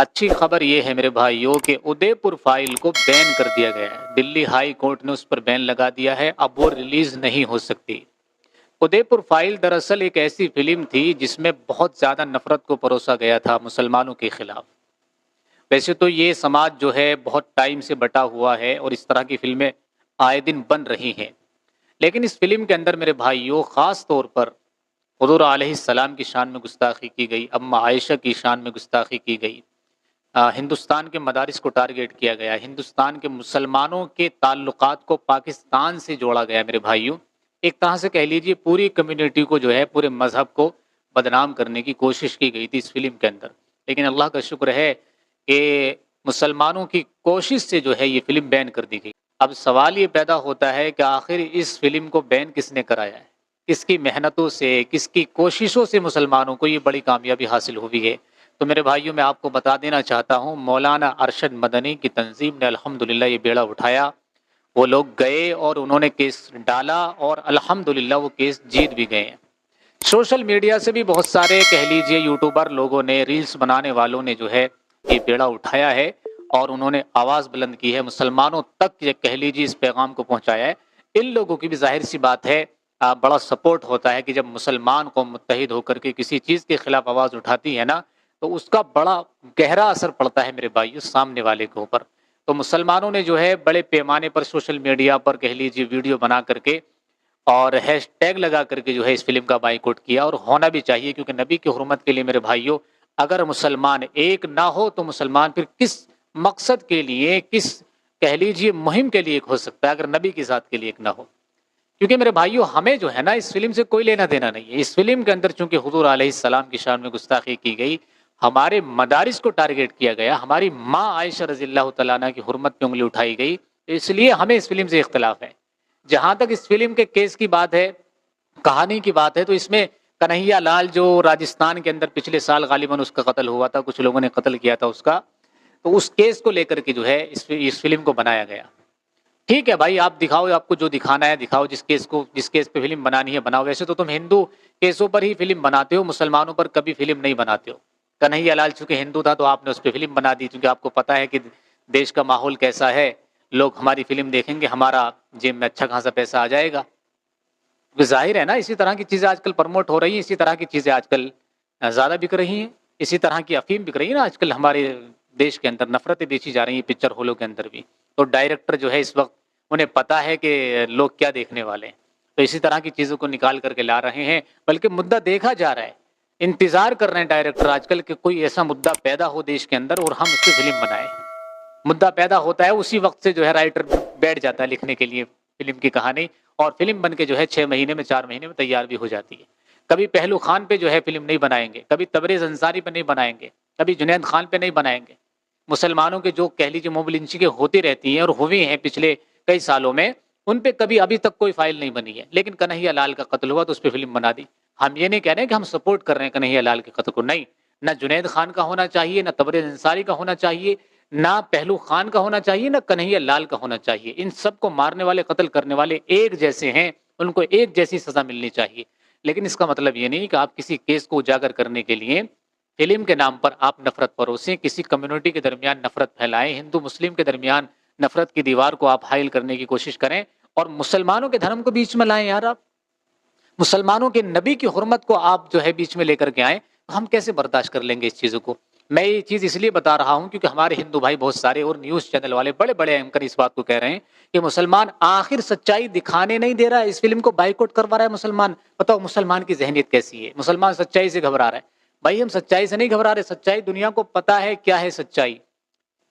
اچھی خبر یہ ہے میرے بھائیوں کہ ادے پور فائل کو بین کر دیا گیا ہے، دلی ہائی کورٹ نے اس پر بین لگا دیا ہے، اب وہ ریلیز نہیں ہو سکتی۔ ادے پور فائل دراصل ایک ایسی فلم تھی جس میں بہت زیادہ نفرت کو پروسا گیا تھا مسلمانوں کے خلاف۔ ویسے تو یہ سماج جو ہے بہت ٹائم سے بٹا ہوا ہے اور اس طرح کی فلمیں آئے دن بن رہی ہیں، لیکن اس فلم کے اندر میرے بھائیوں خاص طور پر حضور علیہ السلام کی شان میں گستاخی کی گئی، اما عائشہ کی شان میں گستاخی کی گئی، ہندوستان کے مدارس کو ٹارگیٹ کیا گیا، ہندوستان کے مسلمانوں کے تعلقات کو پاکستان سے جوڑا گیا میرے بھائیوں۔ ایک طرح سے کہہ لیجیے پوری کمیونٹی کو جو ہے، پورے مذہب کو بدنام کرنے کی کوشش کی گئی تھی اس فلم کے اندر، لیکن اللہ کا شکر ہے کہ مسلمانوں کی کوشش سے جو ہے یہ فلم بین کر دی گئی۔ اب سوال یہ پیدا ہوتا ہے کہ آخر اس فلم کو بین کس نے کرایا ہے، کس کی محنتوں سے، کس کی کوششوں سے مسلمانوں کو یہ بڑی کامیابی حاصل ہوئی ہے؟ تو میرے بھائیوں میں آپ کو بتا دینا چاہتا ہوں، مولانا ارشد مدنی کی تنظیم نے الحمدللہ یہ بیڑا اٹھایا، وہ لوگ گئے اور انہوں نے کیس ڈالا اور الحمدللہ وہ کیس جیت بھی گئے ہیں۔ سوشل میڈیا سے بھی بہت سارے کہہ لیجئے یوٹیوبر لوگوں نے، ریلز بنانے والوں نے جو ہے یہ بیڑا اٹھایا ہے اور انہوں نے آواز بلند کی ہے، مسلمانوں تک یہ کہہ لیجیے اس پیغام کو پہنچایا ہے۔ ان لوگوں کی بھی ظاہر سی بات ہے بڑا سپورٹ ہوتا ہے کہ جب مسلمان قوم متحد ہو کر کے کسی چیز کے خلاف آواز اٹھاتی ہے نا، تو اس کا بڑا گہرا اثر پڑتا ہے میرے بھائیو سامنے والے کے اوپر۔ تو مسلمانوں نے جو ہے بڑے پیمانے پر سوشل میڈیا پر کہہ لیجیے ویڈیو بنا کر کے اور ہیش ٹیگ لگا کر کے جو ہے اس فلم کا بائیکاٹ کیا، اور ہونا بھی چاہیے، کیونکہ نبی کی حرمت کے لیے میرے بھائیوں اگر مسلمان ایک نہ ہو تو مسلمان پھر کس مقصد کے لیے، کس کہہ لیجیے مہم کے لیے ایک ہو سکتا ہے اگر نبی کی ذات کے لیے ایک نہ ہو؟ کیونکہ میرے بھائیوں ہمیں جو ہے نا اس فلم سے کوئی لینا دینا نہیں ہے۔ اس فلم کے اندر چونکہ حضور علیہ السلام کی شان میں گستاخی کی گئی، ہمارے مدارس کو ٹارگیٹ کیا گیا، ہماری ماں عائشہ رضی اللہ تعالیٰ عنہ کی حرمت پہ انگلی اٹھائی گئی، اس لیے ہمیں اس فلم سے اختلاف ہے۔ جہاں تک اس فلم کے کیس کی بات ہے، کہانی کی بات ہے، تو اس میں کنہیا لال جو راجستھان کے اندر پچھلے سال غالباً اس کا قتل ہوا تھا، کچھ لوگوں نے قتل کیا تھا اس کا، تو اس کیس کو لے کر کے جو ہے اس فلم کو بنایا گیا۔ ٹھیک ہے بھائی، آپ دکھاؤ، آپ کو جو دکھانا ہے دکھاؤ، جس کیس پہ فلم بنانی ہے بناؤ۔ ویسے تو تم ہندو کیسوں پر ہی فلم بناتے ہو، مسلمانوں پر کبھی فلم نہیں بناتے ہو۔ کنہیا لال چونکہ ہندو تھا تو آپ نے اس پہ فلم بنا دی، کیونکہ آپ کو پتا ہے کہ دیش کا ماحول کیسا ہے، لوگ ہماری فلم دیکھیں گے، ہمارا جیب میں اچھا خاصا پیسہ آ جائے گا۔ ظاہر ہے نا، اسی طرح کی چیزیں آج کل پروموٹ ہو رہی ہیں، اسی طرح کی چیزیں آج کل زیادہ بک رہی ہیں، اسی طرح کی افیم بک رہی ہے نا آج کل ہمارے دیش کے اندر، نفرتیں بیچی جا رہی ہیں پکچر ہالوں کے اندر بھی۔ تو ڈائریکٹر جو ہے اس وقت انہیں پتا ہے کہ لوگ کیا دیکھنے والے ہیں، تو اسی طرح کی چیزوں کو نکال کر کے لا رہے ہیں، بلکہ مدعا دیکھا جا رہا ہے، انتظار کر رہے ہیں ڈائریکٹر آج کل کہ کوئی ایسا مدعا پیدا ہو دیش کے اندر اور ہم اس پہ فلم بنائیں۔ مدعا پیدا ہوتا ہے اسی وقت سے جو ہے رائٹر بیٹھ جاتا ہے لکھنے کے لیے فلم کی کہانی، اور فلم بن کے جو ہے 6 مہینے میں 4 مہینے میں تیار بھی ہو جاتی ہے۔ کبھی پہلو خان پہ جو ہے فلم نہیں بنائیں گے، کبھی تبریز انصاری پہ نہیں بنائیں گے، کبھی جنید خان پہ نہیں بنائیں گے۔ مسلمانوں کے جو کہہ لیجیے موب لنچی کے ہوتی رہتی ہیں اور ہوئی ہیں پچھلے کئی سالوں میں، ان پہ کبھی ابھی تک کوئی فائل نہیں بنی ہے، لیکن کنہیا لال کا قتل ہوا تو اس پہ فلم بنا دی۔ ہم یہ نہیں کہہ رہے کہ ہم سپورٹ کر رہے ہیں کنہیا لال کے قتل کو، نہیں، نہ جنید خان کا ہونا چاہیے، نہ تبریز انصاری کا ہونا چاہیے، نہ پہلو خان کا ہونا چاہیے، نہ کنہیا لال کا ہونا چاہیے۔ ان سب کو مارنے والے، قتل کرنے والے ایک جیسے ہیں، ان کو ایک جیسی سزا ملنی چاہیے۔ لیکن اس کا مطلب یہ نہیں کہ آپ کسی کیس کو اجاگر کرنے کے لیے فلم کے نام پر آپ نفرت پروسیں، کسی کمیونٹی کے درمیان نفرت پھیلائیں، ہندو مسلم کے درمیان نفرت کی دیوار کو آپ حائل کرنے کی کوشش کریں اور مسلمانوں کے دھرم کو بیچ میں لائیں۔ یار آپ مسلمانوں کے نبی کی حرمت کو آپ جو ہے بیچ میں لے کر کے آئیں، تو ہم کیسے برداشت کر لیں گے اس چیزوں کو؟ میں یہ چیز اس لیے بتا رہا ہوں کیونکہ ہمارے ہندو بھائی بہت سارے اور نیوز چینل والے بڑے بڑے اینکر اس بات کو کہہ رہے ہیں کہ مسلمان آخر سچائی دکھانے نہیں دے رہا ہے، اس فلم کو بائیکاٹ کروا رہا ہے مسلمان۔ بتاؤ مسلمان کی ذہنیت کیسی ہے؟ مسلمان سچائی سے گھبرا رہا ہے۔ بھائی ہم سچائی سے نہیں گھبرا رہے، سچائی دنیا کو پتا ہے کیا ہے سچائی۔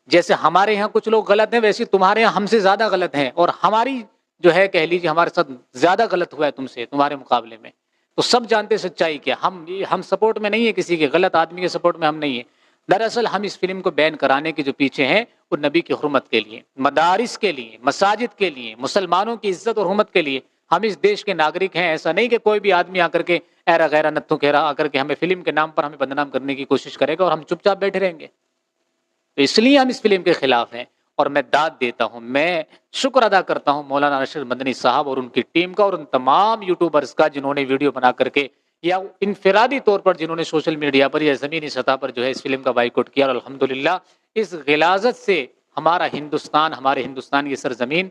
جیسے ہمارے یہاں کچھ لوگ غلط ہیں، ویسے تمہارے یہاں ہم سے زیادہ غلط ہیں، اور ہماری جو ہے کہہ لیجیے ہمارے ساتھ زیادہ غلط ہوا ہے تم سے، تمہارے مقابلے میں۔ تو سب جانتے سچائی کیا، ہم سپورٹ میں نہیں ہے کسی کے، غلط آدمی کے سپورٹ میں ہم نہیں ہیں۔ دراصل ہم اس فلم کو بین کرانے کے جو پیچھے ہیں وہ نبی کی حرمت کے لیے، مدارس کے لیے، مساجد کے لیے، مسلمانوں کی عزت اور حرمت کے لیے۔ ہم اس دیش کے ناگرک ہیں، ایسا نہیں کہ کوئی بھی آدمی آ کر کے ایرا غیرہ نتھو کہرا آ کر کے ہمیں فلم کے نام پر ہمیں بدنام کرنے کی کوشش کرے گا اور ہم چپ چاپ بیٹھے رہیں گے۔ تو اس لیے ہم اس فلم کے خلاف ہیں، اور میں داد دیتا ہوں، میں شکر ادا کرتا ہوں مولانا ارشد مدنی صاحب اور ان کی ٹیم کا اور ان تمام یوٹیوبرز کا جنہوں نے ویڈیو بنا کر کے یا انفرادی طور پر جنہوں نے سوشل میڈیا پر یا زمینی سطح پر جو ہے اس فلم کا بائیکاٹ کیا، اور الحمدللہ اس غلاظت سے ہمارا ہندوستان، ہمارے ہندوستان کی سرزمین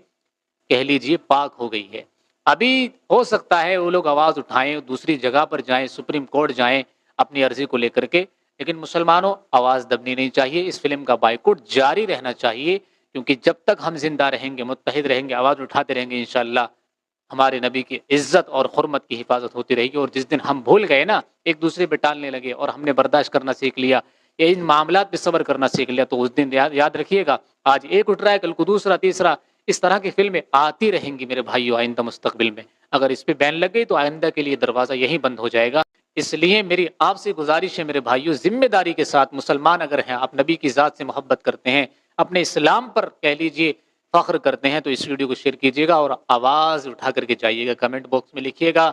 کہہ لیجیے پاک ہو گئی ہے۔ ابھی ہو سکتا ہے وہ لوگ آواز اٹھائیں، دوسری جگہ پر جائیں، سپریم کورٹ جائیں اپنی عرضی کو لے کر کے، لیکن مسلمانوں آواز دبنی نہیں چاہیے، اس فلم کا بائیکاٹ جاری رہنا چاہیے، کیونکہ جب تک ہم زندہ رہیں گے، متحد رہیں گے، آواز اٹھاتے رہیں گے، انشاءاللہ ہمارے نبی کی عزت اور حرمت کی حفاظت ہوتی رہے گی۔ اور جس دن ہم بھول گئے نا، ایک دوسرے پہ ٹالنے لگے اور ہم نے برداشت کرنا سیکھ لیا یا ان معاملات پہ صبر کرنا سیکھ لیا، تو اس دن یاد رکھیے گا، آج ایک اٹھ رہا ہے، کل کو دوسرا، تیسرا، اس طرح کی فلمیں آتی رہیں گی میرے بھائیو آئندہ مستقبل میں۔ اگر اس پہ بین لگ گئی تو آئندہ کے لیے دروازہ یہیں بند ہو جائے گا۔ اس لیے میری آپ سے گزارش ہے میرے بھائیو، ذمہ داری کے ساتھ مسلمان اگر ہیں، آپ نبی کی ذات سے محبت کرتے ہیں، اپنے اسلام پر کہہ لیجئے فخر کرتے ہیں، تو اس ویڈیو کو شیئر کیجیے گا اور آواز اٹھا کر کے جائیے گا، کمنٹ باکس میں لکھیے گا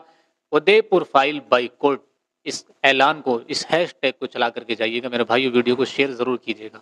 ادے پور فائل بائیکاٹ، اس اعلان کو، اس ہیش ٹیگ کو چلا کر کے جائیے گا میرے بھائیو، ویڈیو کو شیئر ضرور کیجیے گا۔